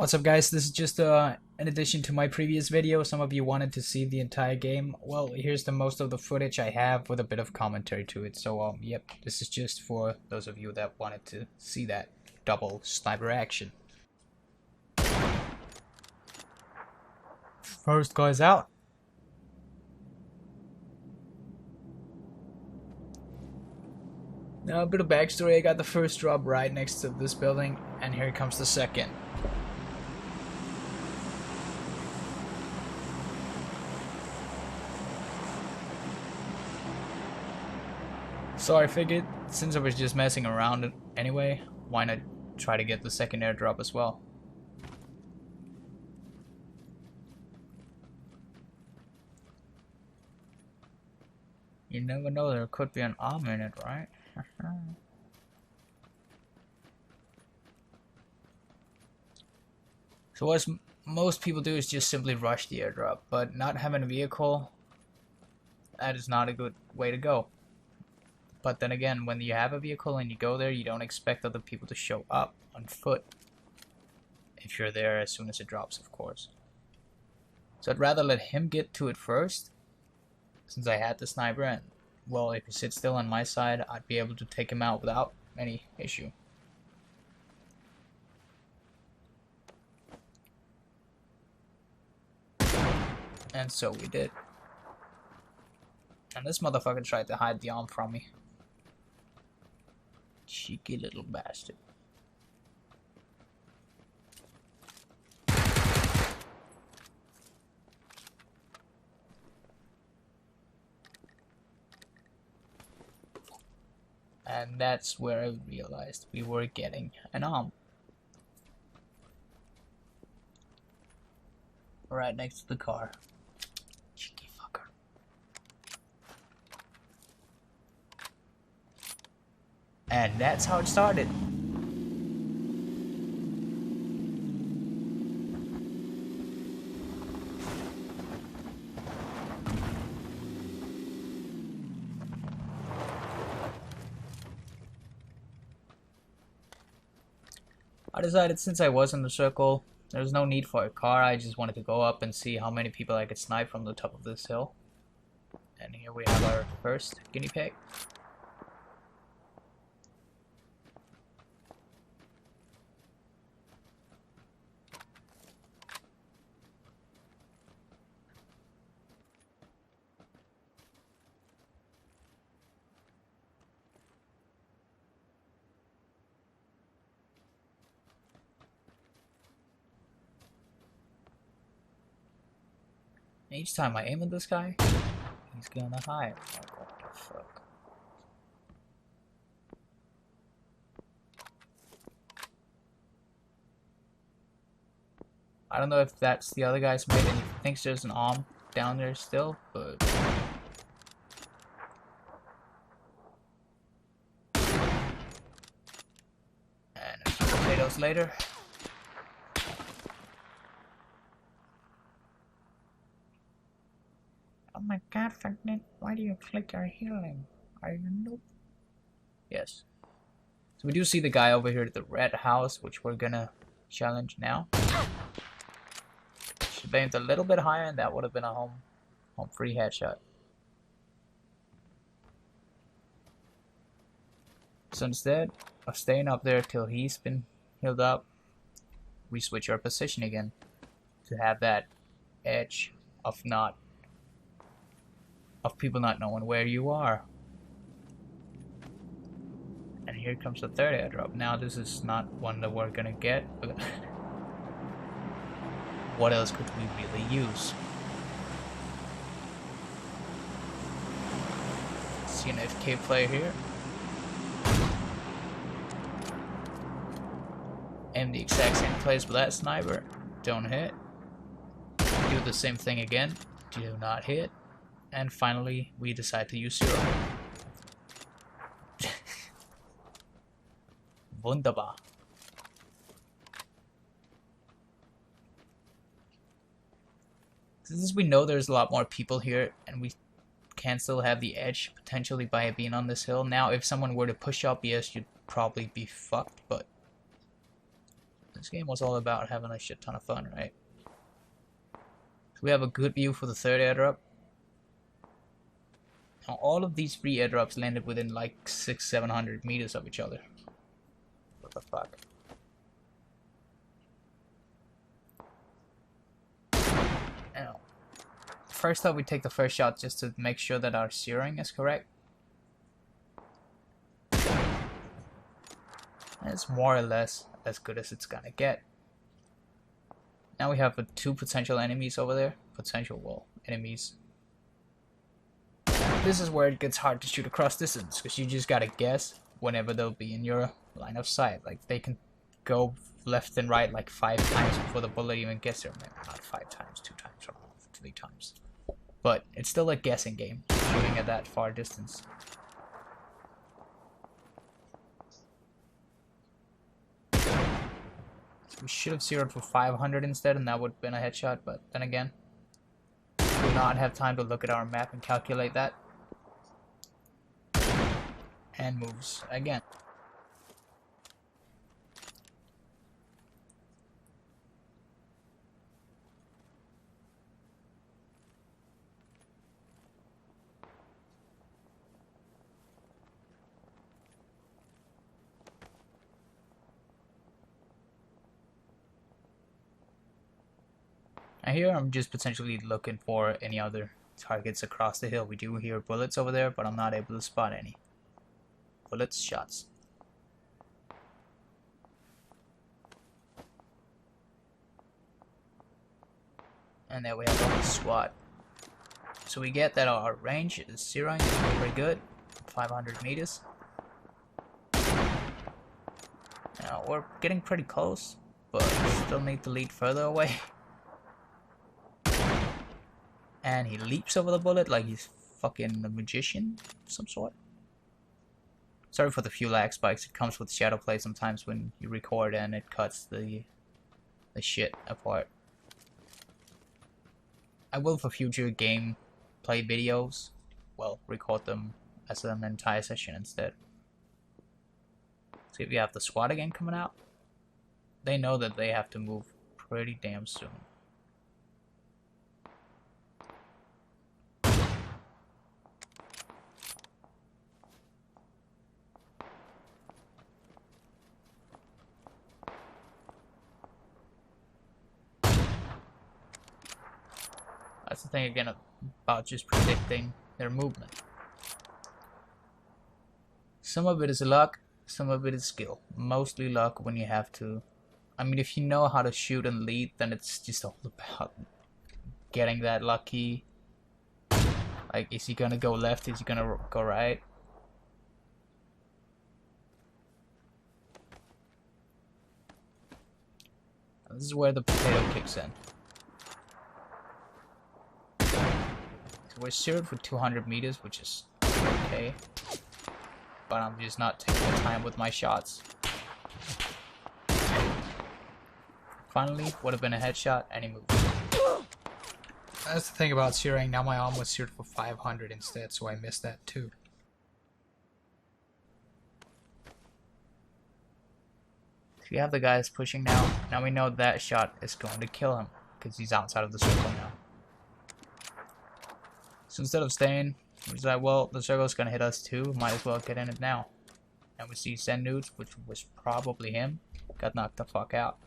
What's up, guys? This is just in addition to my previous video. Some of you wanted to see the entire game. Well, here's the most of the footage I have with a bit of commentary to it. So yep, this is just for those of you that wanted to see that double sniper action. First guy's out. Now a bit of backstory. I got the first drop right next to this building, and here comes the second. So I figured, since I was just messing around anyway, why not try to get the second airdrop as well? You never know, there could be an arm in it, right? So what most people do is just simply rush the airdrop, but not having a vehicle, that is not a good way to go. But then again, when you have a vehicle and you go there, you don't expect other people to show up on foot. If you're there as soon as it drops, of course. So I'd rather let him get to it first, since I had the sniper, and well, if he sits still on my side, I'd be able to take him out without any issue. And so we did. And this motherfucker tried to hide the arm from me. Cheeky little bastard. And that's where I realized we were getting an arm. Right next to the car. Cheeky fucker. And that's how it started. I decided, since I was in the circle, there's no need for a car. I just wanted to go up and see how many people I could snipe from the top of this hill. And here we have our first guinea pig. Each time I aim at this guy, he's gonna hide. Like, what the fuck? I don't know if that's the other guy's mate and he thinks there's an arm down there still, but... And a few potatoes later. Oh my god, Fugglet, why do you click our healing? Are you a noob? Yes. So we do see the guy over here at the red house, which we're gonna challenge now. Should have aimed a little bit higher and that would have been a home free headshot. So instead of staying up there till he's been healed up, we switch our position again to have that edge of people not knowing where you are. And here comes the third airdrop. Now this is not one that we're gonna get, but what else could we really use? See an FK player here. Aim the exact same place with that sniper. Don't hit. Do the same thing again. Do not hit. And finally, we decide to use 0. Wunderbar. Since we know there's a lot more people here, and we can still have the edge potentially by being on this hill. Now, if someone were to push up, yes, you'd probably be fucked, but game was all about having a shit ton of fun, right? So we have a good view for the third airdrop. Now, all of these 3 airdrops landed within like 600-700 meters of each other. What the fuck? Now, first up, we take the first shot just to make sure that our zeroing is correct. And it's more or less as good as it's gonna get. Now we have 2 potential enemies over there. Potential, enemies. This is where it gets hard to shoot across distance, because you just gotta guess whenever they'll be in your line of sight. Like, they can go left and right like 5 times before the bullet even gets there. Maybe not 5 times, 2 times, or 3 times. But it's still a guessing game, shooting at that far distance. We should have zeroed for 500 instead, and that would have been a headshot, but then again, we do not have time to look at our map and calculate that. And moves again. Now here I'm just potentially looking for any other targets across the hill. We do hear bullets over there, but I'm not able to spot any. Bullets, shots. And there we have our squad. So we get that our range is zeroing, is pretty good. 500 meters. Now we're getting pretty close, but still need to lead further away. And he leaps over the bullet like he's fucking a magician of some sort. Sorry for the few lag spikes. It comes with shadow play sometimes when you record and it cuts the shit apart. I will, for future gameplay videos, well, record them as an entire session instead. See if you have the squad again coming out. They know that they have to move pretty damn soon. That's the thing again about just predicting their movement. Some of it is luck, some of it is skill. Mostly luck when you have to. I mean, if you know how to shoot and lead, then it's just all about getting that lucky. Like, is he gonna go left? Is he gonna go right? This is where the potato kicks in. We're zeroed for 200 meters, which is okay. But I'm just not taking the time with my shots. Finally, would have been a headshot, and he moved. That's the thing about zeroing. Now my arm was zeroed for 500 instead, so I missed that too. So you have the guys pushing now. Now we know that shot is going to kill him, because he's outside of the circle now. So instead of staying, we're just like, well, the circle's gonna hit us too, might as well get in it now. And we see send nudes, which was probably him, got knocked the fuck out.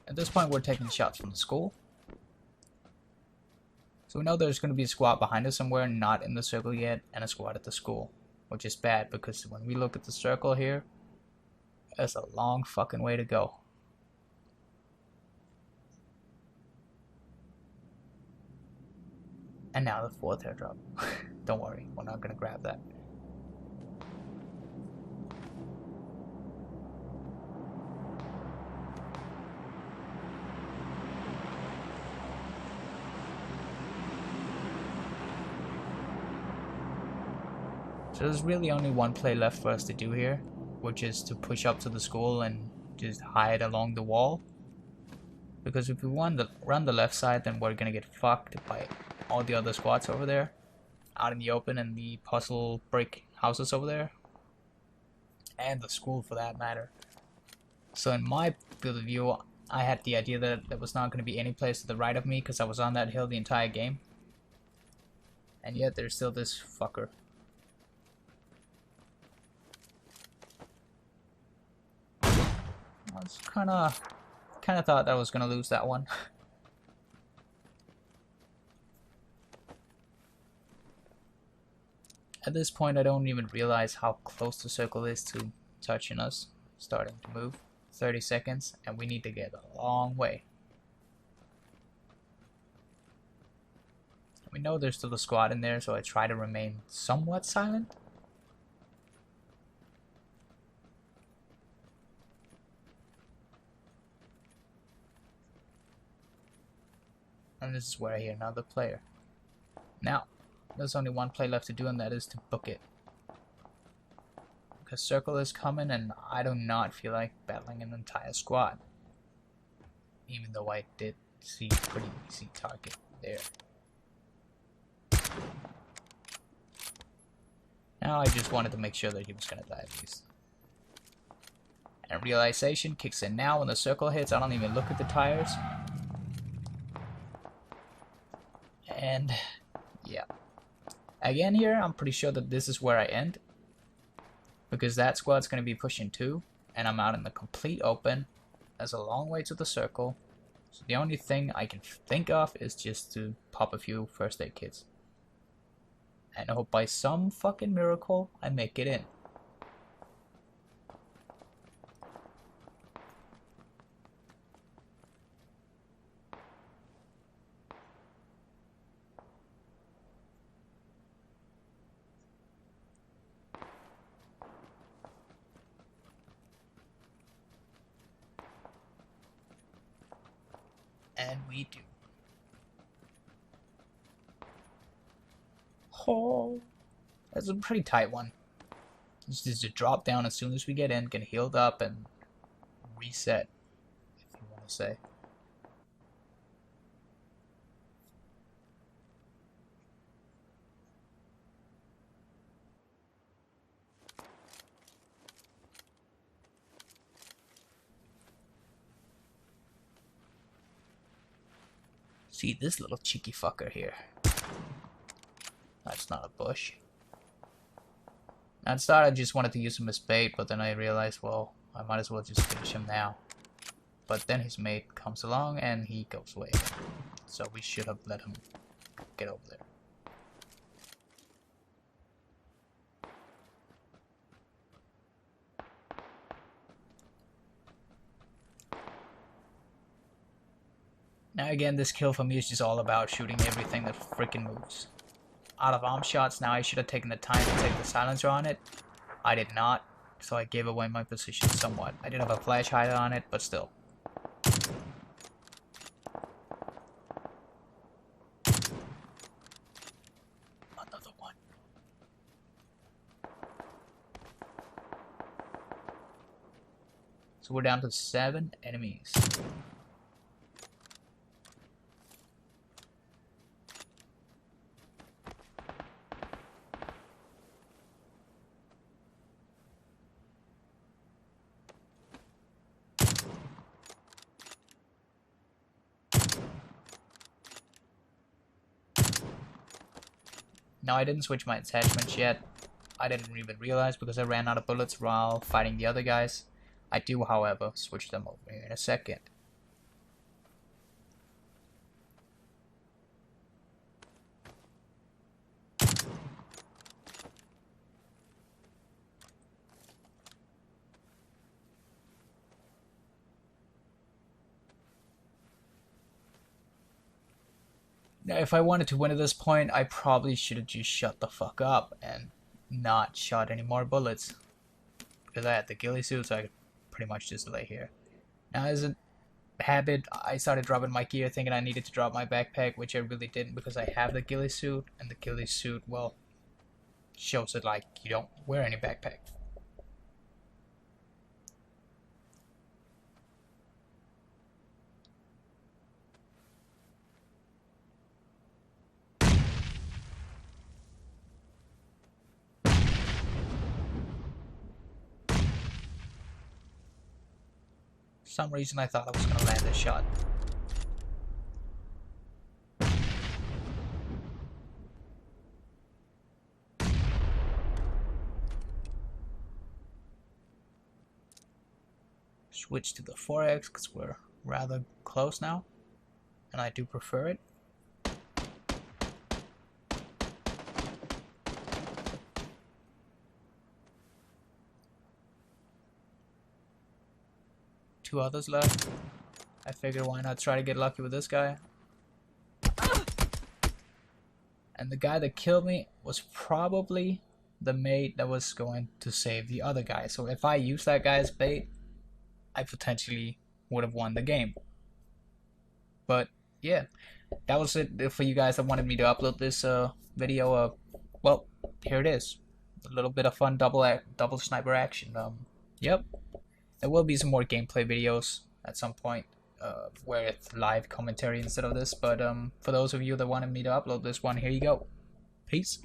At this point, we're taking shots from the school. So we know there's going to be a squad behind us somewhere, not in the circle yet, and a squad at the school. Which is bad, because when we look at the circle here, there's a long fucking way to go. And now the 4th airdrop. Don't worry, we're not going to grab that. So there's really only one play left for us to do here, which is to push up to the school and just hide along the wall. Because if we run the left side, then we're gonna get fucked by all the other squads over there, out in the open, and the puzzle brick houses over there, and the school for that matter. So in my field of view, I had the idea that there was not going to be any place to the right of me because I was on that hill the entire game. And yet there's still this fucker. I was kind of thought that I was going to lose that one. At this point, I don't even realize how close the circle is to touching us, starting to move. 30 seconds, and we need to get a long way. We know there's still a squad in there, so I try to remain somewhat silent. And this is where I hear another player. Now, there's only one play left to do, and that is to book it. Because circle is coming, and I do not feel like battling an entire squad. Even though I did see a pretty easy target there. Now I just wanted to make sure that he was going to die at least. And realization kicks in now when the circle hits. I don't even look at the tires. And yeah. Again here, I'm pretty sure that this is where I end. Because that squad's going to be pushing too, and I'm out in the complete open. There's a long way to the circle, so the only thing I can think of is just to pop a few first aid kits. And I hope by some fucking miracle I make it in. And we do. Oh, that's a pretty tight one. It's just a drop down as soon as we get in, get healed up, and reset, if you want to say. See this little cheeky fucker here. That's not a bush. At the start I just wanted to use him as bait, but then I realized, well, I might as well just finish him now. But then his mate comes along and he goes away. So we should have let him get over there. Now again, this kill for me is just all about shooting everything that freaking moves. Out of arm shots, now I should have taken the time to take the silencer on it. I did not, so I gave away my position somewhat. I did have a flash hider on it, but still. Another one. So we're down to 7 enemies. Now I didn't switch my attachments yet. I didn't even realize because I ran out of bullets while fighting the other guys. I do, however, switch them over here in a second. Now, if I wanted to win at this point, I probably should have just shut the fuck up and not shot any more bullets. Because I had the ghillie suit, so I could pretty much just lay here. Now, as a habit, I started dropping my gear thinking I needed to drop my backpack, which I really didn't because I have the ghillie suit, and the ghillie suit, well, shows it like you don't wear any backpack. some reason I thought I was gonna land this shot. Switch to the 4x because we're rather close now, and I do prefer it. Two others left. I figured why not try to get lucky with this guy. And the guy that killed me was probably the mate that was going to save the other guy. So if I used that guy as bait, I potentially would have won the game. But yeah, that was it for you guys that wanted me to upload this video. Well, here it is. A little bit of fun double sniper action. Yep. There will be some more gameplay videos at some point where it's live commentary instead of this. But for those of you that wanted me to upload this one, here you go. Peace.